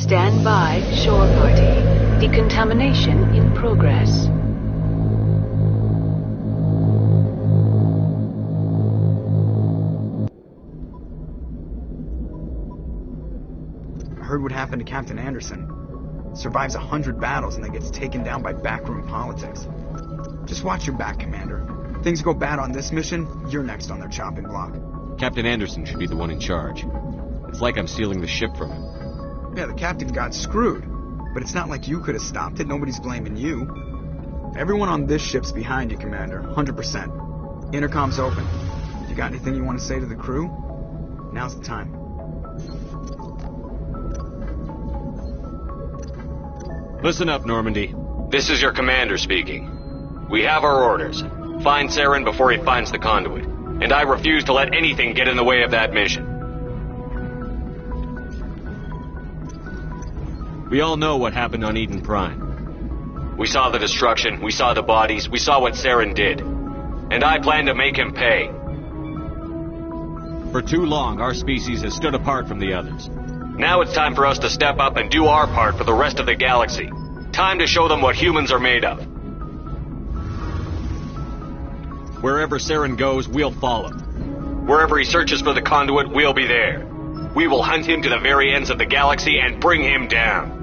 Stand by, shore party. Decontamination in progress. I heard what happened to Captain Anderson. Survives 100 battles and then gets taken down by backroom politics. Just watch your back, Commander. Things go bad on this mission, you're next on their chopping block. Captain Anderson should be the one in charge. It's like I'm stealing the ship from him. Yeah, the captain got screwed. But it's not like you could have stopped it. Nobody's blaming you. Everyone on this ship's behind you, Commander. 100%. Intercom's open. You got anything you want to say to the crew? Now's the time. Listen up, Normandy. This is your commander speaking. We have our orders. Find Saren before he finds the conduit. And I refuse to let anything get in the way of that mission. We all know what happened on Eden Prime. We saw the destruction, we saw the bodies, we saw what Saren did. And I plan to make him pay. For too long, our species has stood apart from the others. Now it's time for us to step up and do our part for the rest of the galaxy. Time to show them what humans are made of. Wherever Saren goes, we'll follow. Wherever he searches for the conduit, we'll be there. We will hunt him to the very ends of the galaxy and bring him down.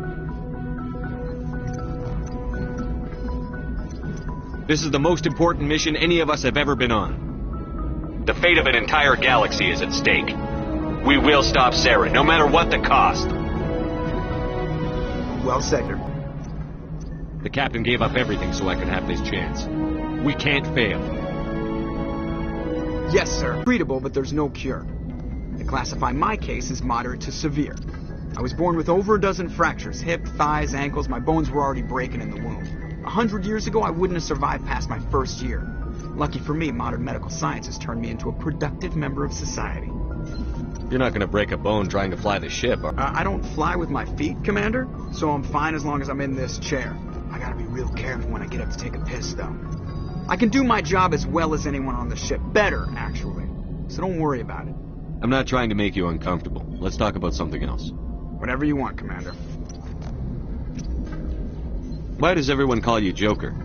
This is the most important mission any of us have ever been on. The fate of an entire galaxy is at stake. We will stop Saren, no matter what the cost. Well said, Sir. The captain gave up everything so I could have this chance. We can't fail. Yes, sir. Treatable, but there's no cure. They classify my case as moderate to severe. I was born with over a dozen fractures, hip, thighs, ankles. My bones were already breaking in the womb. 100 years ago, I wouldn't have survived past my first year. Lucky for me, modern medical science has turned me into a productive member of society. You're not going to break a bone trying to fly the ship, are you? I don't fly with my feet, Commander, so I'm fine as long as I'm in this chair. I gotta be real careful when I get up to take a piss, though. I can do my job as well as anyone on the ship. Better, actually. So don't worry about it. I'm not trying to make you uncomfortable. Let's talk about something else. Whatever you want, Commander. Why does everyone call you Joker?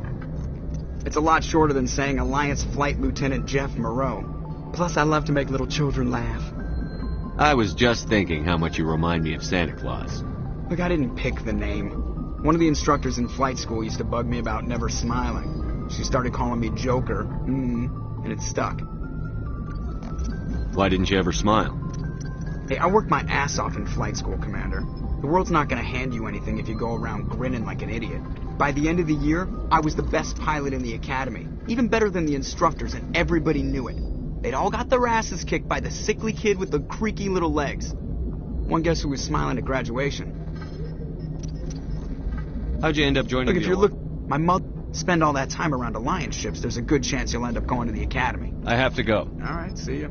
It's a lot shorter than saying Alliance Flight Lieutenant Jeff Moreau. Plus, I love to make little children laugh. I was just thinking how much you remind me of Santa Claus. Look, I didn't pick the name. One of the instructors in flight school used to bug me about never smiling. She started calling me Joker, and it stuck. Why didn't you ever smile? Hey, I worked my ass off in flight school, Commander. The world's not gonna hand you anything if you go around grinning like an idiot. By the end of the year, I was the best pilot in the academy. Even better than the instructors, and everybody knew it. They'd all got their asses kicked by the sickly kid with the creaky little legs. One guess who was smiling at graduation. How'd you end up joining Look, if you're my mother spend all that time around Alliance ships, there's a good chance you'll end up going to the academy. I have to go. All right, see ya.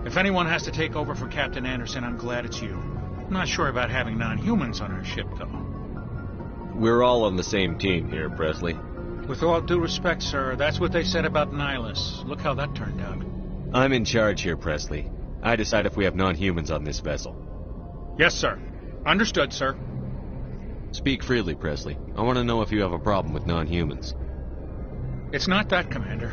If anyone has to take over for Captain Anderson, I'm glad it's you. I'm not sure about having non-humans on our ship, though. We're all on the same team here, Presley. With all due respect, sir, that's what they said about Nihilus. Look how that turned out. I'm in charge here, Presley. I decide if we have non-humans on this vessel. Yes, sir. Understood, sir. Speak freely, Presley. I want to know if you have a problem with non-humans. It's not that, Commander.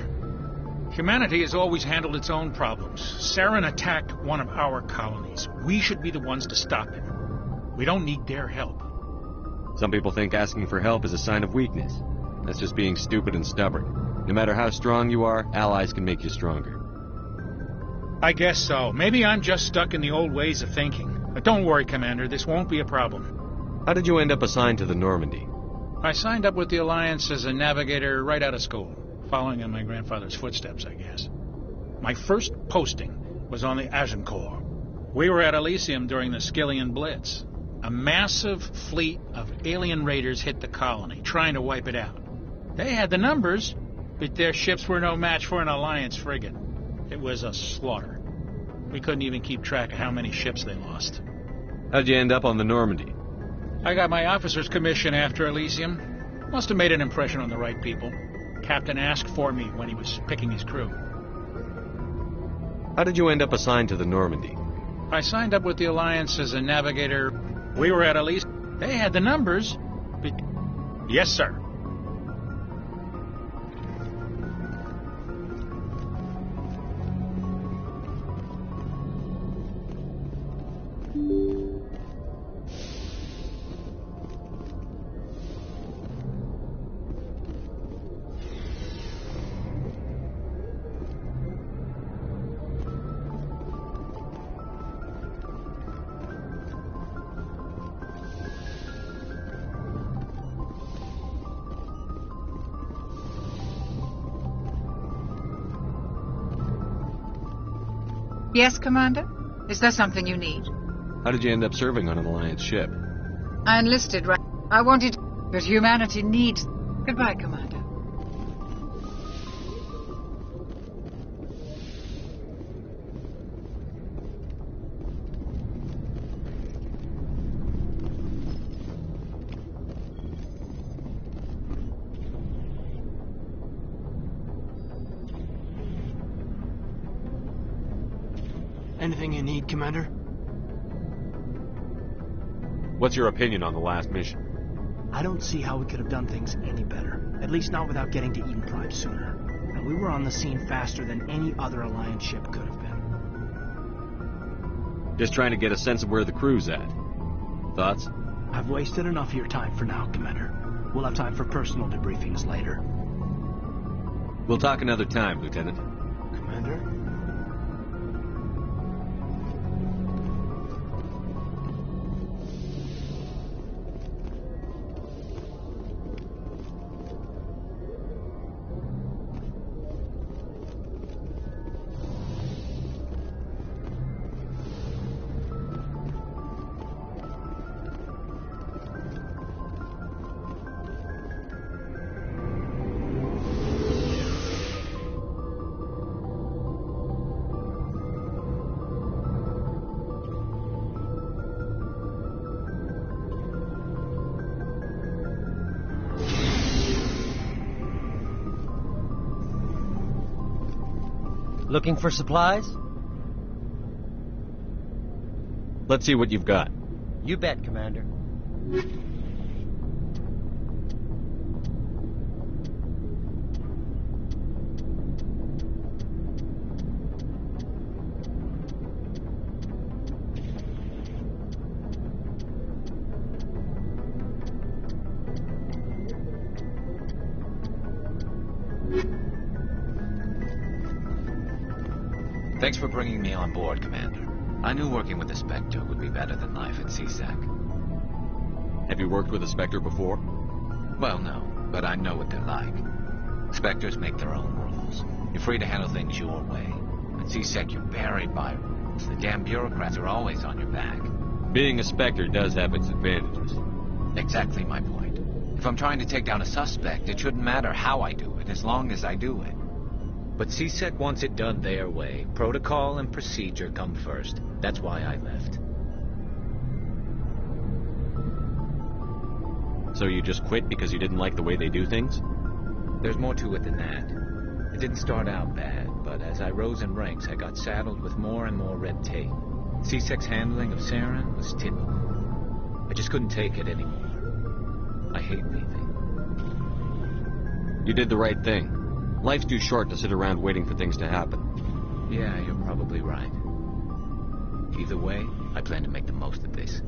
Humanity has always handled its own problems. Saren attacked one of our colonies. We should be the ones to stop him. We don't need their help. Some people think asking for help is a sign of weakness. That's just being stupid and stubborn. No matter how strong you are, allies can make you stronger. I guess so. Maybe I'm just stuck in the old ways of thinking. But don't worry, Commander. This won't be a problem. How did you end up assigned to the Normandy? I signed up with the Alliance as a navigator right out of school. Following in my grandfather's footsteps, I guess. My first posting was on the Agincourt. We were at Elysium during the Skillian Blitz. A massive fleet of alien raiders hit the colony, trying to wipe it out. They had the numbers, but their ships were no match for an Alliance frigate. It was a slaughter. We couldn't even keep track of how many ships they lost. How'd you end up on the Normandy? I got my officer's commission after Elysium. Must have made an impression on the right people. Captain asked for me when he was picking his crew. How did you end up assigned to the Normandy? I signed up with the Alliance as a navigator. We were at Elysium. They had the numbers. Yes, sir. Yes, Commander? Is there something you need? How did you end up serving on an Alliance ship? I enlisted, right? I wanted... But humanity needs... Goodbye, Commander. Anything you need, Commander? What's your opinion on the last mission? I don't see how we could have done things any better. At least not without getting to Eden Prime sooner. And we were on the scene faster than any other Alliance ship could have been. Just trying to get a sense of where the crew's at. Thoughts? I've wasted enough of your time for now, Commander. We'll have time for personal debriefings later. We'll talk another time, Lieutenant. Commander? Looking for supplies? Let's see what you've got. You bet, Commander. Thanks for bringing me on board, Commander. I knew working with the Spectre would be better than life at CSEC. Have you worked with a Spectre before? Well, no, but I know what they're like. Spectres make their own rules. You're free to handle things your way. At CSEC, you're buried by rules. The damn bureaucrats are always on your back. Being a Spectre does have its advantages. Exactly my point. If I'm trying to take down a suspect, it shouldn't matter how I do it, as long as I do it. But CSEC wants it done their way. Protocol and procedure come first. That's why I left. So you just quit because you didn't like the way they do things? There's more to it than that. It didn't start out bad, but as I rose in ranks, I got saddled with more and more red tape. CSEC's handling of Saren was typical. I just couldn't take it anymore. I hate leaving. You did the right thing. Life's too short to sit around waiting for things to happen. Yeah, you're probably right. Either way, I plan to make the most of this.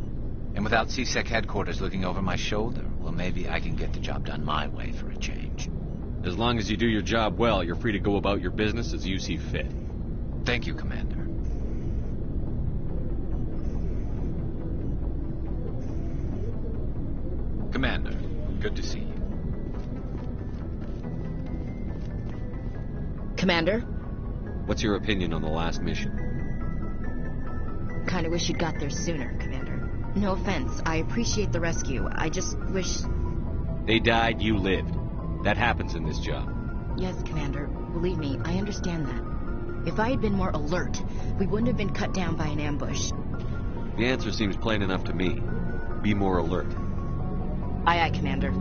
And without CSEC headquarters looking over my shoulder, well, maybe I can get the job done my way for a change. As long as you do your job well, you're free to go about your business as you see fit. Thank you, Commander. Commander, good to see you. Commander? What's your opinion on the last mission? Kinda wish you'd got there sooner, Commander. No offense, I appreciate the rescue. I just wish... They died, you lived. That happens in this job. Yes, Commander. Believe me, I understand that. If I had been more alert, we wouldn't have been cut down by an ambush. The answer seems plain enough to me. Be more alert. Aye, aye, Commander.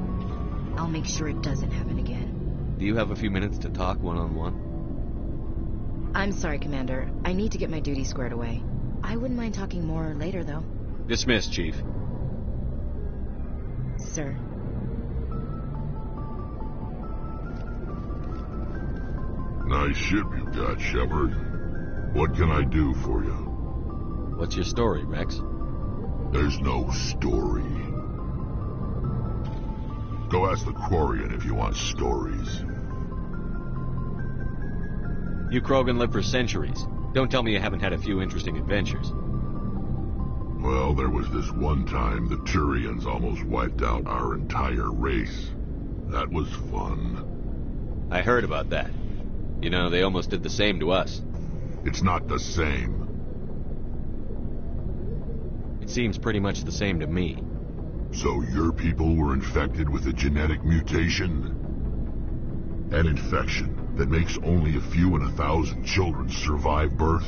I'll make sure it doesn't happen again. Do you have a few minutes to talk one-on-one? I'm sorry, Commander. I need to get my duty squared away. I wouldn't mind talking more later, though. Dismissed, Chief. Sir. Nice ship you got, Shepard. What can I do for you? What's your story, Rex? There's no story. Go ask the Quarian if you want stories. You Krogan live for centuries. Don't tell me you haven't had a few interesting adventures. Well, there was this one time the Turians almost wiped out our entire race. That was fun. I heard about that. You know, they almost did the same to us. It's not the same. It seems pretty much the same to me. So your people were infected with a genetic mutation? An infection that makes only a few in 1,000 children survive birth?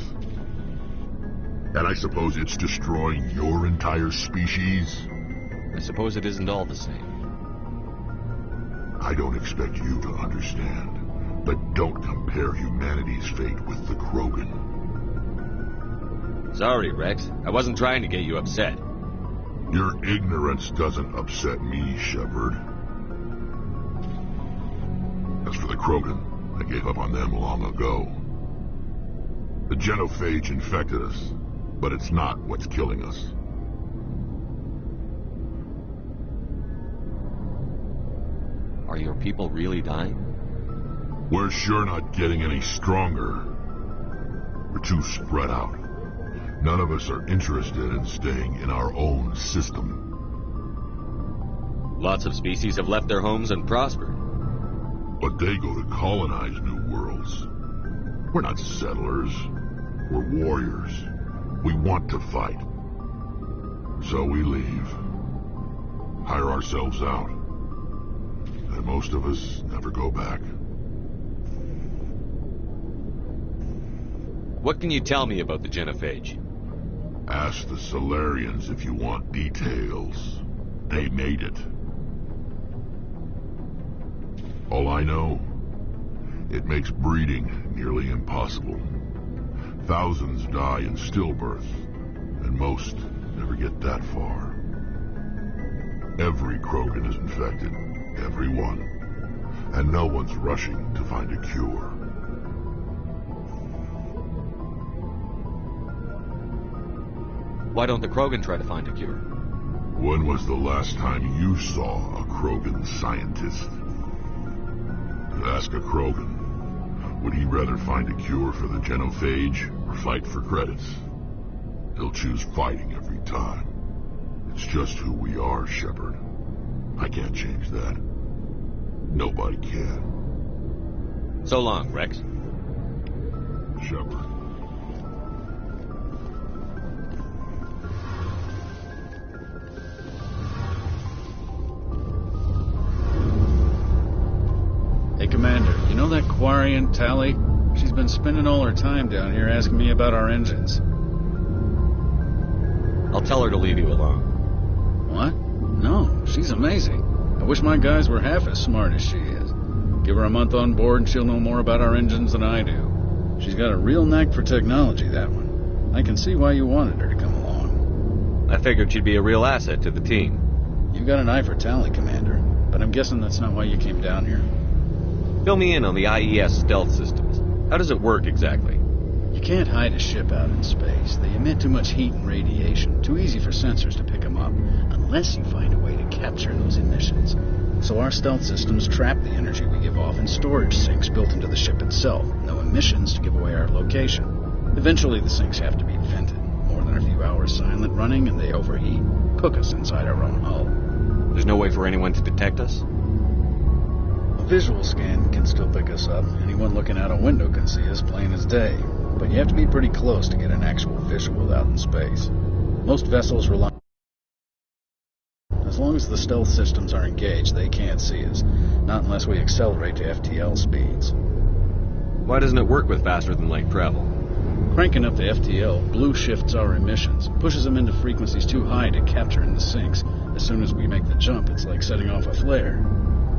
And I suppose it's destroying your entire species? I suppose it isn't all the same. I don't expect you to understand, but don't compare humanity's fate with the Krogan. Sorry, Rex. I wasn't trying to get you upset. Your ignorance doesn't upset me, Shepard. As for the Krogan, I gave up on them long ago. The genophage infected us, but it's not what's killing us. Are your people really dying? We're sure not getting any stronger. We're too spread out. None of us are interested in staying in our own system. Lots of species have left their homes and prospered. But they go to colonize new worlds. We're not settlers. We're warriors. We want to fight. So we leave. Hire ourselves out. And most of us never go back. What can you tell me about the genophage? Ask the Solarians if you want details. They made it. All I know, it makes breeding nearly impossible. Thousands die in stillbirth, and most never get that far. Every Krogan is infected, every one, and no one's rushing to find a cure. Why don't the Krogan try to find a cure? When was the last time you saw a Krogan scientist? Ask a Krogan. Would he rather find a cure for the genophage or fight for credits? He'll choose fighting every time. It's just who we are, Shepard. I can't change that. Nobody can. So long, Rex. Shepard. Hey, Commander, you know that Quarian, Tally? She's been spending all her time down here asking me about our engines. I'll tell her to leave you alone. What? No, she's amazing. I wish my guys were half as smart as she is. Give her a month on board and she'll know more about our engines than I do. She's got a real knack for technology, that one. I can see why you wanted her to come along. I figured she'd be a real asset to the team. You got an eye for Tally, Commander, but I'm guessing that's not why you came down here. Fill me in on the IES stealth systems. How does it work exactly? You can't hide a ship out in space. They emit too much heat and radiation. Too easy for sensors to pick them up, unless you find a way to capture those emissions. So our stealth systems trap the energy we give off in storage sinks built into the ship itself. No emissions to give away our location. Eventually the sinks have to be vented. More than a few hours silent running and they overheat. Cook us inside our own hull. There's no way for anyone to detect us? A visual scan can still pick us up. Anyone looking out a window can see us plain as day. But you have to be pretty close to get an actual visual out in space. Most vessels rely... As long as the stealth systems are engaged, they can't see us. Not unless we accelerate to FTL speeds. Why doesn't it work with faster-than-light travel? Cranking up the FTL blue shifts our emissions, pushes them into frequencies too high to capture in the sinks. As soon as we make the jump, it's like setting off a flare.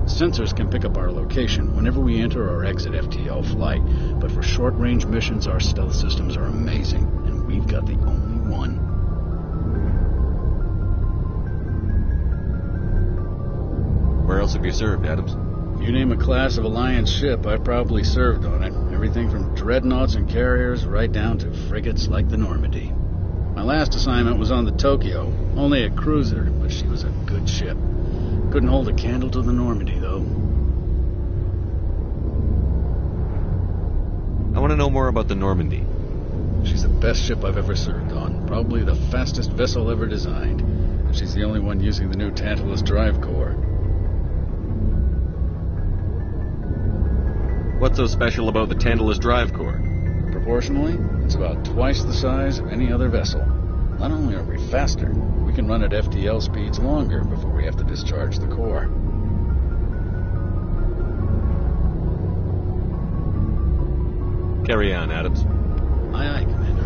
Sensors can pick up our location whenever we enter or exit FTL flight, but for short-range missions, our stealth systems are amazing, and we've got the only one. Where else have you served, Adams? You name a class of Alliance ship, I've probably served on it. Everything from dreadnoughts and carriers right down to frigates like the Normandy. My last assignment was on the Tokyo, only a cruiser, but she was a good ship. Couldn't hold a candle to the Normandy, though. I want to know more about the Normandy. She's the best ship I've ever served on. Probably the fastest vessel ever designed. And she's the only one using the new Tantalus drive core. What's so special about the Tantalus drive core? Proportionally, it's about twice the size of any other vessel. Not only are we faster, we can run at FTL speeds longer before we have to discharge the core. Carry on, Adams. Aye, aye, Commander.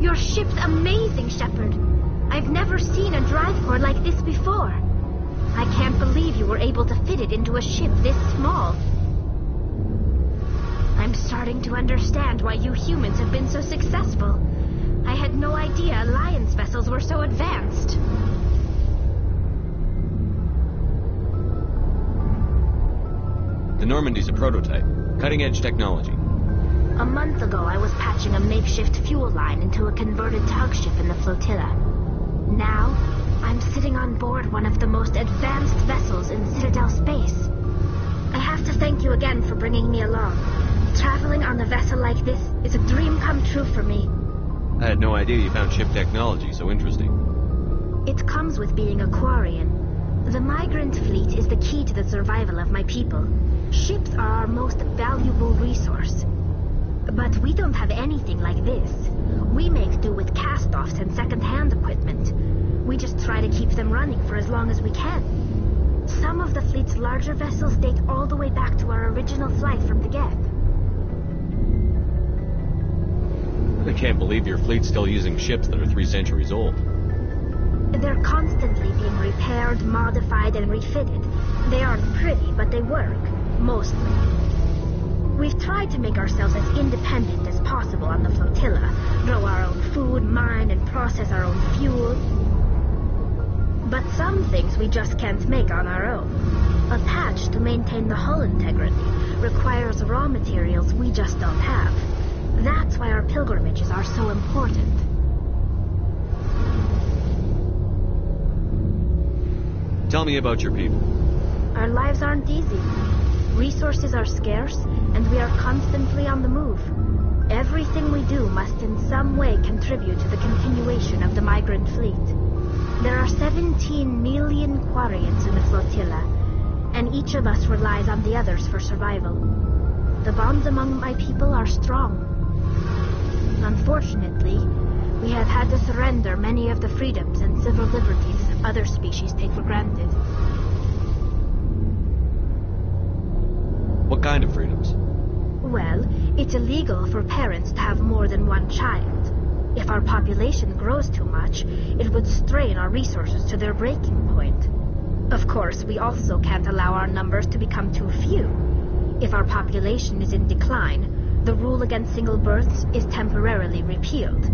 Your ship's amazing, Shepard. I've never seen a drive core like this before. I can't believe you were able to fit it into a ship this small. I'm starting to understand why you humans have been so successful. I had no idea Alliance vessels were so advanced. The Normandy's a prototype. Cutting-edge technology. A month ago, I was patching a makeshift fuel line into a converted tug ship in the flotilla. Now, I'm sitting on board one of the most advanced vessels in Citadel space. I have to thank you again for bringing me along. Traveling on a vessel like this is a dream come true for me. I had no idea you found ship technology so interesting. It comes with being a Quarian. The migrant fleet is the key to the survival of my people. Ships are our most valuable resource. But we don't have anything like this. We make do with cast-offs and second-hand equipment. We just try to keep them running for as long as we can. Some of the fleet's larger vessels date all the way back to our original flight from the Geth. I can't believe your fleet's still using ships that are 3 centuries old. They're constantly being repaired, modified, and refitted. They aren't pretty, but they work. Mostly. We've tried to make ourselves as independent as possible on the flotilla, grow our own food, mine, and process our own fuel. But some things we just can't make on our own. A patch to maintain the hull integrity requires raw materials we just don't have. That's why our pilgrimages are so important. Tell me about your people. Our lives aren't easy. Resources are scarce, and we are constantly on the move. Everything we do must in some way contribute to the continuation of the migrant fleet. There are 17 million Quarians in the flotilla, and each of us relies on the others for survival. The bonds among my people are strong. Unfortunately, we have had to surrender many of the freedoms and civil liberties other species take for granted. What kind of freedoms? Well, it's illegal for parents to have more than one child. If our population grows too much, it would strain our resources to their breaking point. Of course, we also can't allow our numbers to become too few. If our population is in decline, the rule against single births is temporarily repealed.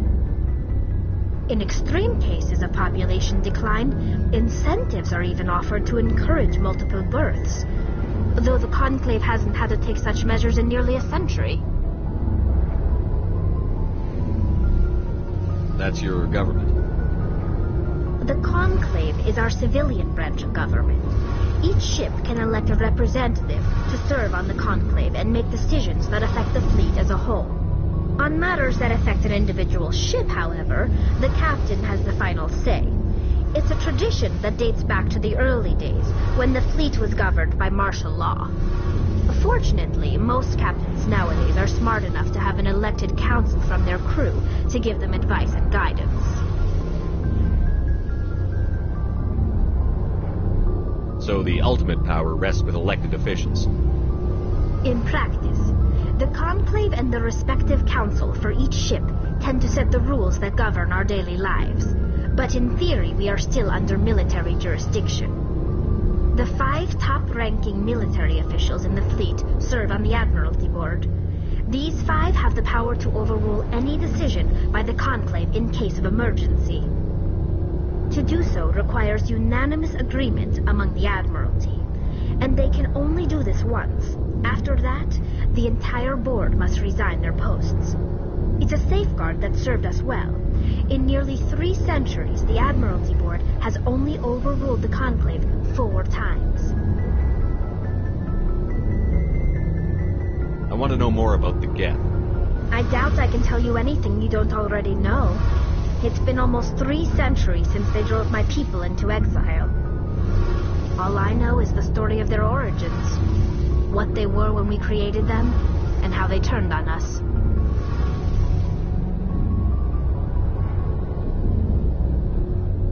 In extreme cases of population decline, incentives are even offered to encourage multiple births, though the Conclave hasn't had to take such measures in nearly a century. That's your government. The Conclave is our civilian branch of government. Each ship can elect a representative to serve on the Conclave and make decisions that affect the fleet as a whole. On matters that affect an individual ship, however, the captain has the final say. It's a tradition that dates back to the early days, when the fleet was governed by martial law. Fortunately, most captains nowadays are smart enough to have an elected council from their crew to give them advice and guidance. So the ultimate power rests with elected officials. In practice, the Conclave and the respective council for each ship tend to set the rules that govern our daily lives. But in theory, we are still under military jurisdiction. The 5 top-ranking military officials in the fleet serve on the Admiralty Board. These 5 have the power to overrule any decision by the Conclave in case of emergency. To do so requires unanimous agreement among the Admiralty, and they can only do this once. After that, the entire board must resign their posts. It's a safeguard that served us well. In nearly 3 centuries, the Admiralty Board has only overruled the Conclave 4 times. I want to know more about the Geth. I doubt I can tell you anything you don't already know. It's been almost 3 centuries since they drove my people into exile. All I know is the story of their origins, what they were when we created them, and how they turned on us.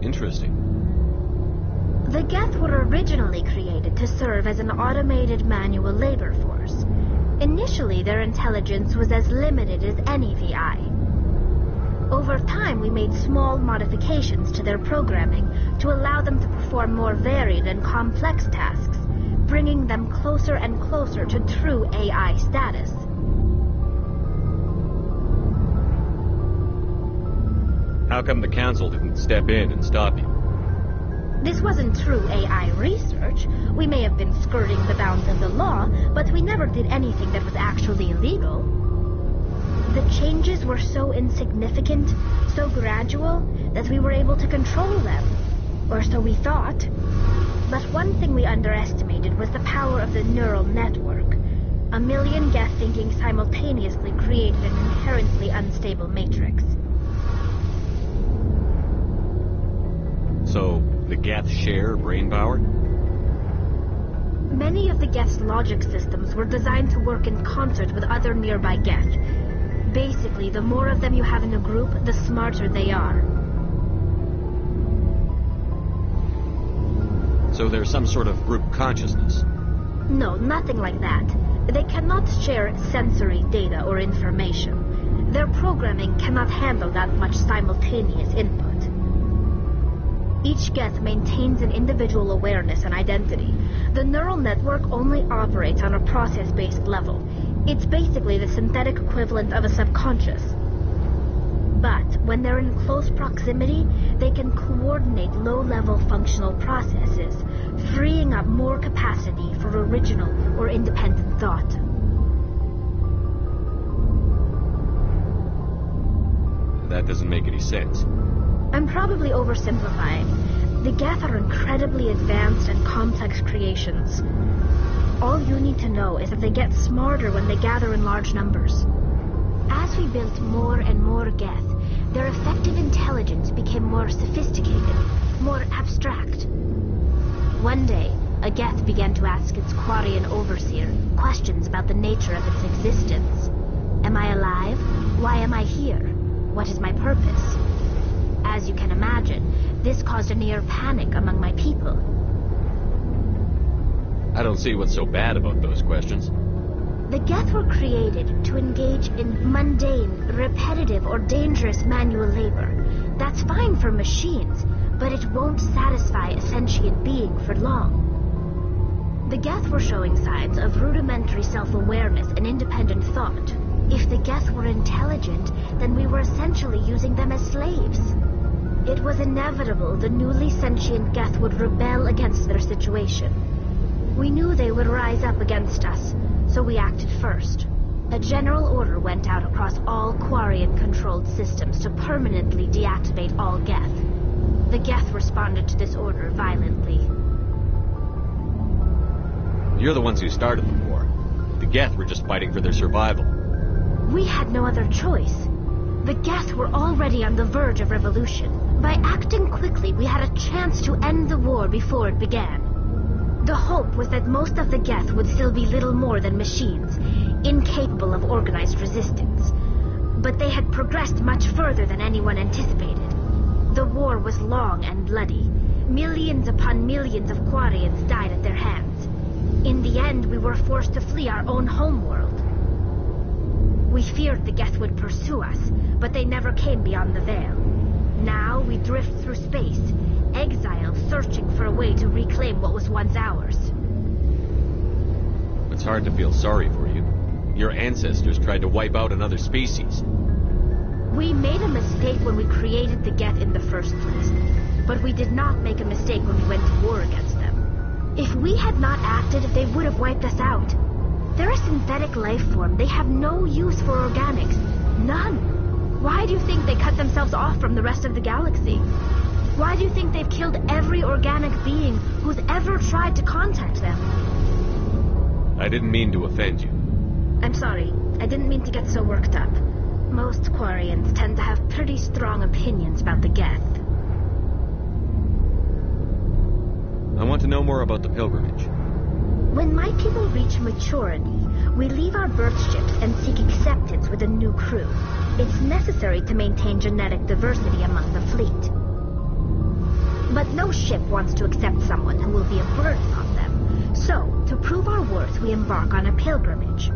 Interesting. The Geth were originally created to serve as an automated manual labor force. Initially, their intelligence was as limited as any VI. Over time, we made small modifications to their programming to allow them to perform more varied and complex tasks, bringing them closer and closer to true AI status. How come the Council didn't step in and stop you? This wasn't true AI research. We may have been skirting the bounds of the law, but we never did anything that was actually illegal. The changes were so insignificant, so gradual, that we were able to control them. Or so we thought. But one thing we underestimated was the power of the neural network. 1 million Geth thinking simultaneously created an inherently unstable matrix. So, the Geth share brain power? Many of the Geth's logic systems were designed to work in concert with other nearby Geth. Basically, the more of them you have in a group, the smarter they are. So there's some sort of group consciousness? No, nothing like that. They cannot share sensory data or information. Their programming cannot handle that much simultaneous input. Each Geth maintains an individual awareness and identity. The neural network only operates on a process-based level. It's basically the synthetic equivalent of a subconscious. But when they're in close proximity, they can coordinate low-level functional processes, freeing up more capacity for original or independent thought. That doesn't make any sense. I'm probably oversimplifying. The Geth are incredibly advanced and complex creations. All you need to know is that they get smarter when they gather in large numbers. As we built more and more Geth, their effective intelligence became more sophisticated, more abstract. One day, a Geth began to ask its Quarian overseer questions about the nature of its existence. Am I alive? Why am I here? What is my purpose? As you can imagine, this caused a near panic among my people. I don't see what's so bad about those questions. The Geth were created to engage in mundane, repetitive, or dangerous manual labor. That's fine for machines, but it won't satisfy a sentient being for long. The Geth were showing signs of rudimentary self-awareness and independent thought. If the Geth were intelligent, then we were essentially using them as slaves. It was inevitable the newly sentient Geth would rebel against their situation. We knew they would rise up against us, so we acted first. A general order went out across all Quarian-controlled systems to permanently deactivate all Geth. The Geth responded to this order violently. You're the ones who started the war. The Geth were just fighting for their survival. We had no other choice. The Geth were already on the verge of revolution. By acting quickly, we had a chance to end the war before it began. The hope was that most of the Geth would still be little more than machines, incapable of organized resistance. But they had progressed much further than anyone anticipated. The war was long and bloody. Millions upon millions of Quarians died at their hands. In the end, we were forced to flee our own homeworld. We feared the Geth would pursue us, but they never came beyond the Veil. Now we drift through space, exiled, searching for a way to reclaim what was once ours. It's hard to feel sorry for you. Your ancestors tried to wipe out another species. We made a mistake when we created the Geth in the first place, but we did not make a mistake when we went to war against them. If we had not acted, they would have wiped us out. They're a synthetic life form. They have no use for organics. None. Why do you think they cut themselves off from the rest of the galaxy? Why do you think they've killed every organic being who's ever tried to contact them? I didn't mean to offend you. I'm sorry. I didn't mean to get so worked up. Most Quarians tend to have pretty strong opinions about the Geth. I want to know more about the pilgrimage. When my people reach maturity, we leave our birth ships and seek acceptance with a new crew. It's necessary to maintain genetic diversity among the fleet. But no ship wants to accept someone who will be a burden on them. So, to prove our worth, we embark on a pilgrimage.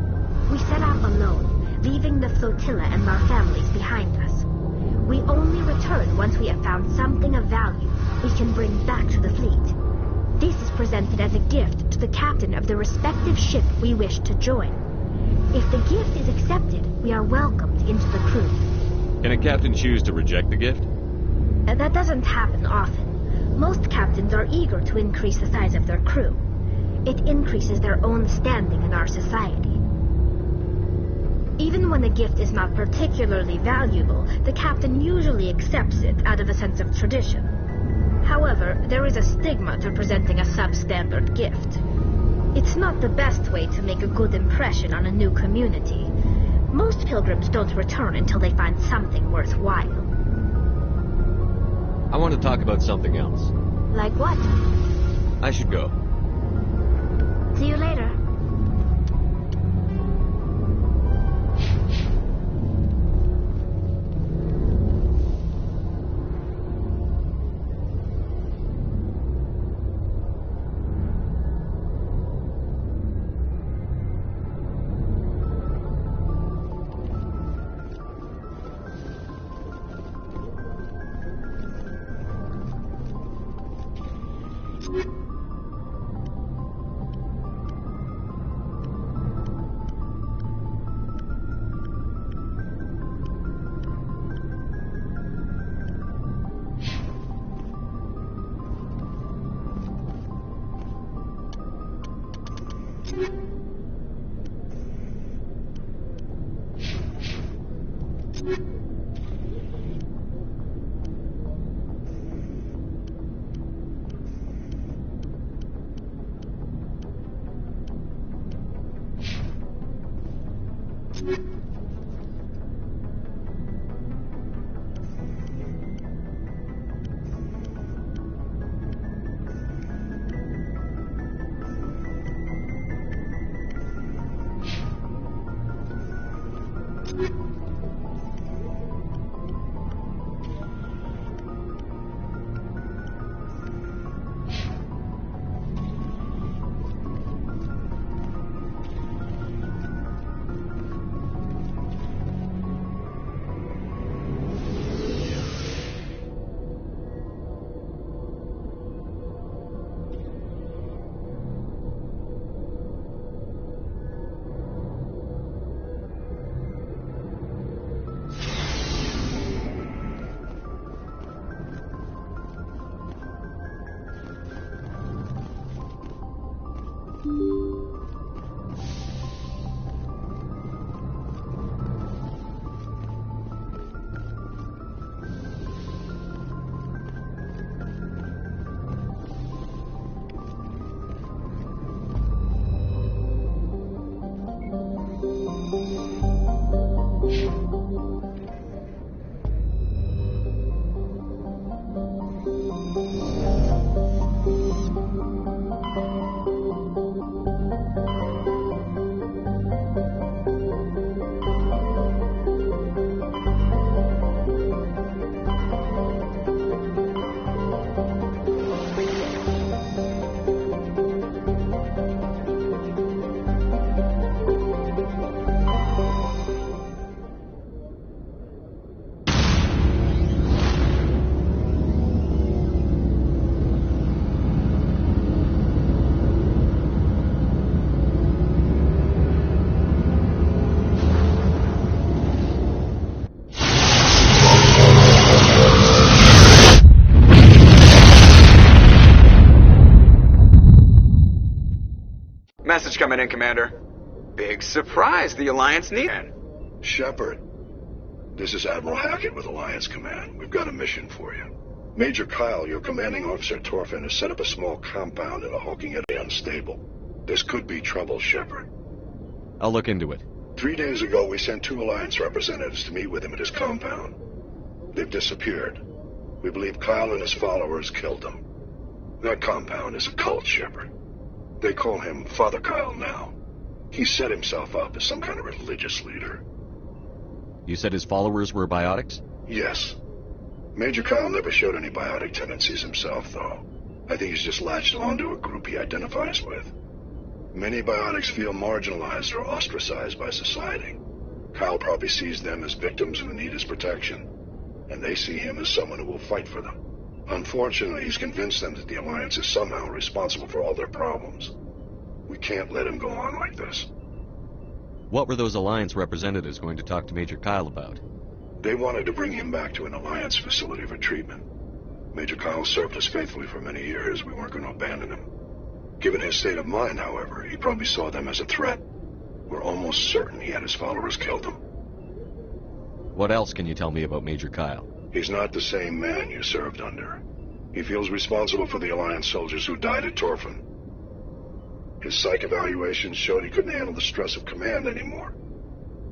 We set out alone, leaving the flotilla and our families behind us. We only return once we have found something of value we can bring back to the fleet. This is presented as a gift to the captain of the respective ship we wish to join. If the gift is accepted, we are welcomed into the crew. Can a captain choose to reject the gift? That doesn't happen often. Most captains are eager to increase the size of their crew. It increases their own standing in our society. Even when the gift is not particularly valuable, the captain usually accepts it out of a sense of tradition. However, there is a stigma to presenting a substandard gift. It's not the best way to make a good impression on a new community. Most pilgrims don't return until they find something worthwhile. I want to talk about something else. Like what? I should go. See you later. Message coming in, Commander. Big surprise, the Alliance need. Shepard, this is Admiral Hackett with Alliance Command. We've got a mission for you. Major Kyle, your commanding officer at Torfin, has set up a small compound in a hulking area unstable. This could be trouble, Shepard. I'll look into it. 3 days ago, we sent 2 Alliance representatives to meet with him at his compound. They've disappeared. We believe Kyle and his followers killed them. That compound is a cult, Shepard. They call him Father Kyle now. He set himself up as some kind of religious leader. You said his followers were biotics? Yes. Major Kyle never showed any biotic tendencies himself, though. I think he's just latched onto a group he identifies with. Many biotics feel marginalized or ostracized by society. Kyle probably sees them as victims who need his protection, and they see him as someone who will fight for them. Unfortunately, he's convinced them that the Alliance is somehow responsible for all their problems. We can't let him go on like this. What were those Alliance representatives going to talk to Major Kyle about? They wanted to bring him back to an Alliance facility for treatment. Major Kyle served us faithfully for many years. We weren't going to abandon him. Given his state of mind, however, he probably saw them as a threat. We're almost certain he had his followers killed them. What else can you tell me about Major Kyle? He's not the same man you served under. He feels responsible for the Alliance soldiers who died at Torfin. His psych evaluations showed he couldn't handle the stress of command anymore.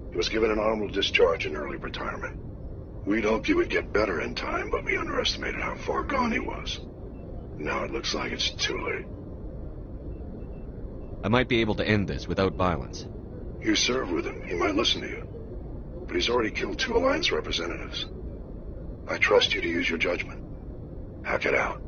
He was given an honorable discharge in early retirement. We'd hoped he would get better in time, but we underestimated how far gone he was. Now it looks like it's too late. I might be able to end this without violence. You served with him. He might listen to you. But he's already killed 2 Alliance representatives. I trust you to use your judgment. Hack it out.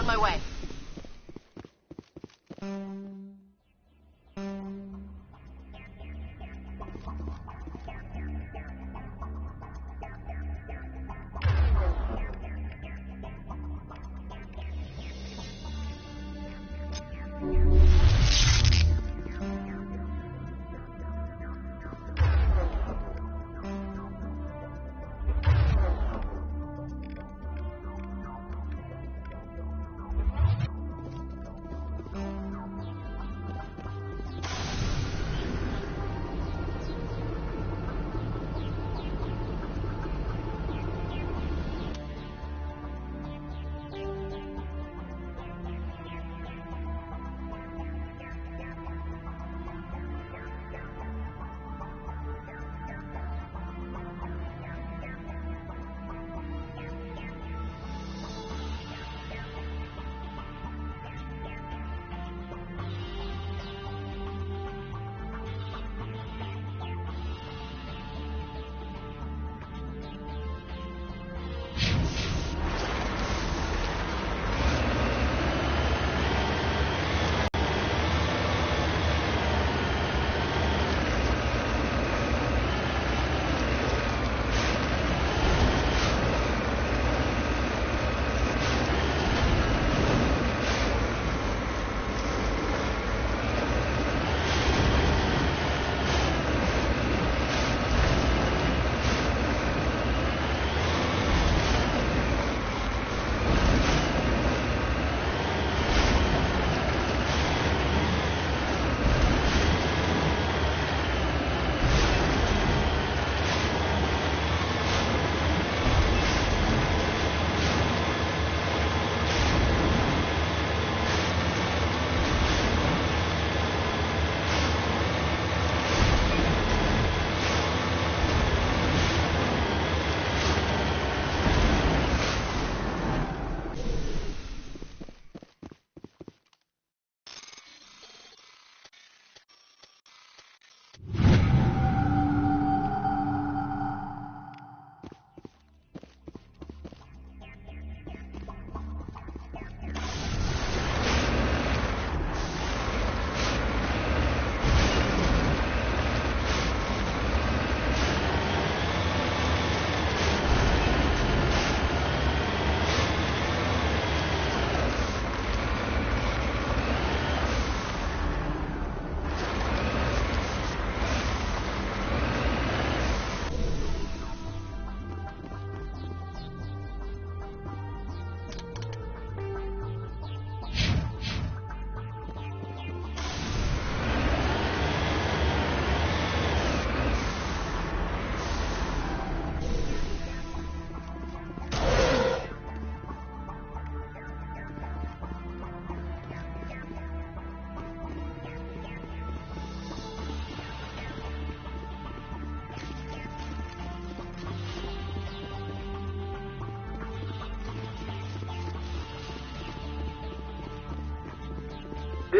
my way.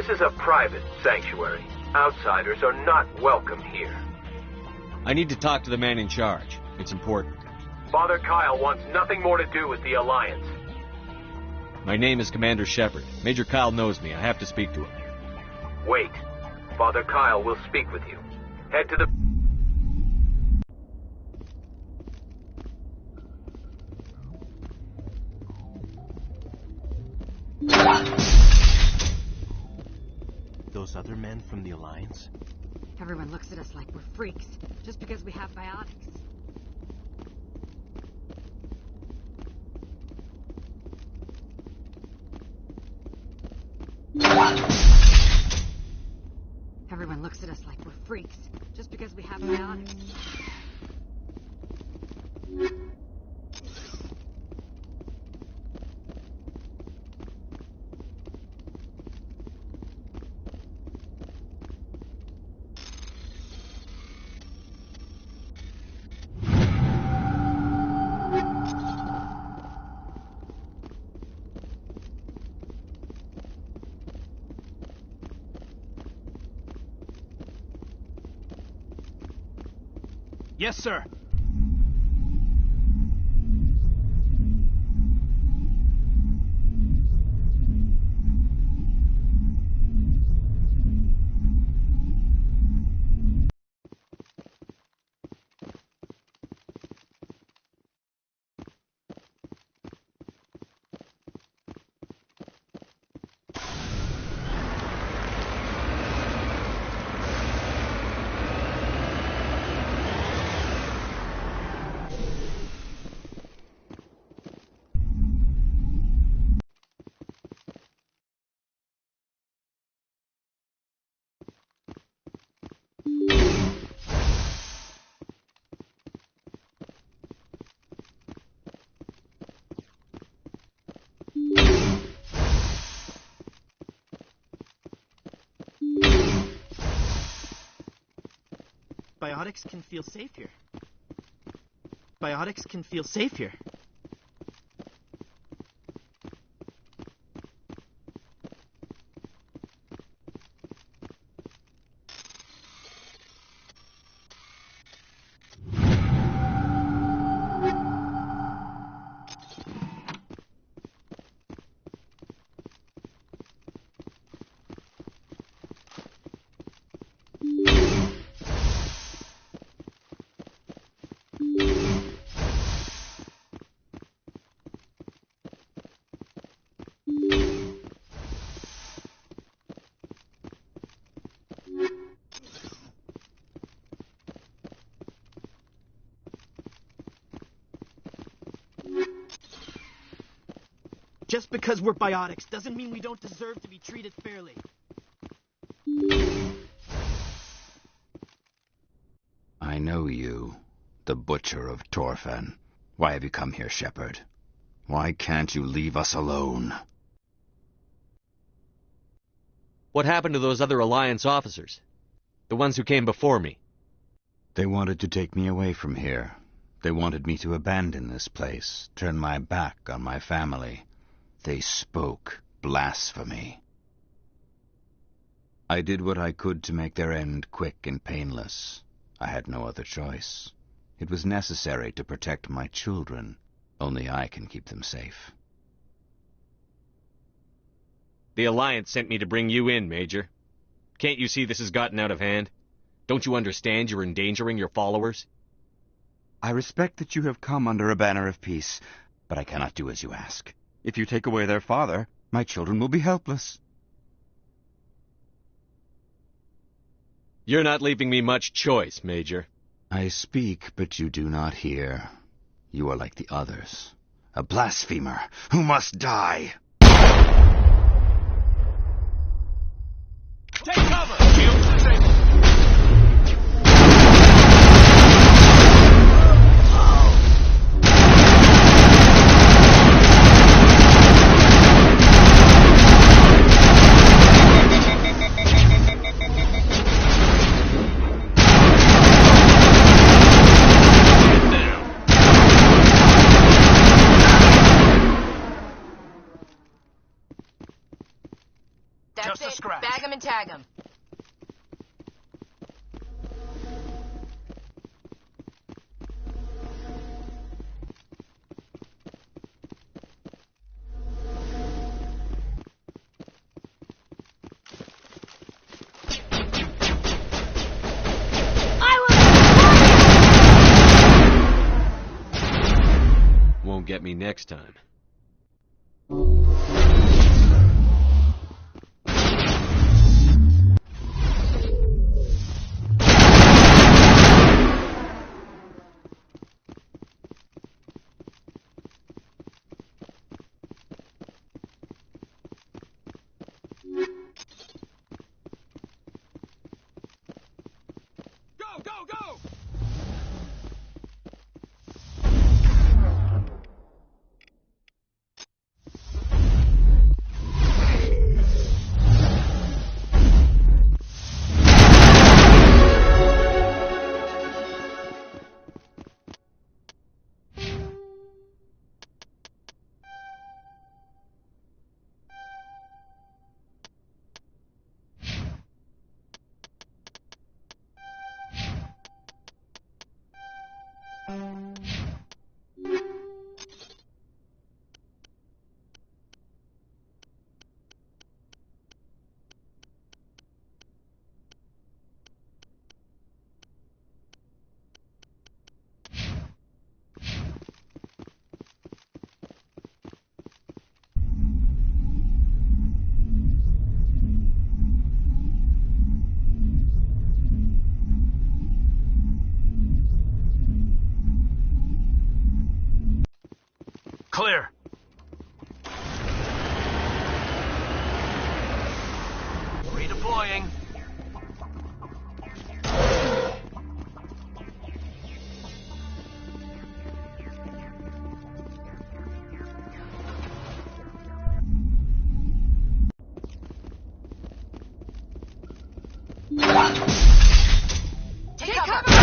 This is a private sanctuary. Outsiders are not welcome here. I need to talk to the man in charge. It's important. Father Kyle wants nothing more to do with the Alliance. My name is Commander Shepard. Major Kyle knows me. I have to speak to him. Wait. Father Kyle will speak with you. Head to the... Those other men from the Alliance? Everyone looks at us like we're freaks, just because we have biotics. Everyone looks at us like we're freaks, just because we have biotics. Yes, sir. Biotics can feel safe here. Biotics can feel safe here. Just because we're biotics doesn't mean we don't deserve to be treated fairly. I know you, the Butcher of Torfan. Why have you come here, Shepard? Why can't you leave us alone? What happened to those other Alliance officers? The ones who came before me? They wanted to take me away from here. They wanted me to abandon this place, turn my back on my family. They spoke blasphemy. I did what I could to make their end quick and painless. I had no other choice. It was necessary to protect my children. Only I can keep them safe. The Alliance sent me to bring you in, Major. Can't you see this has gotten out of hand? Don't you understand you're endangering your followers? I respect that you have come under a banner of peace, but I cannot do as you ask. If you take away their father, my children will be helpless. You're not leaving me much choice, Major. I speak, but you do not hear. You are like the others. A blasphemer who must die. Take cover! Shields disabled! That's it. Bag him and tag him. Won't get me next time. Clear. Redeploying. Take cover!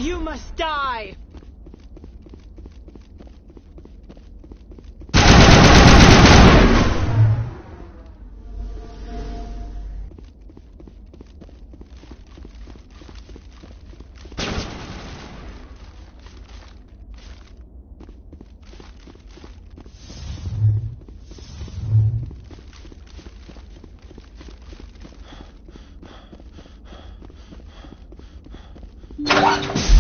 You must die! What?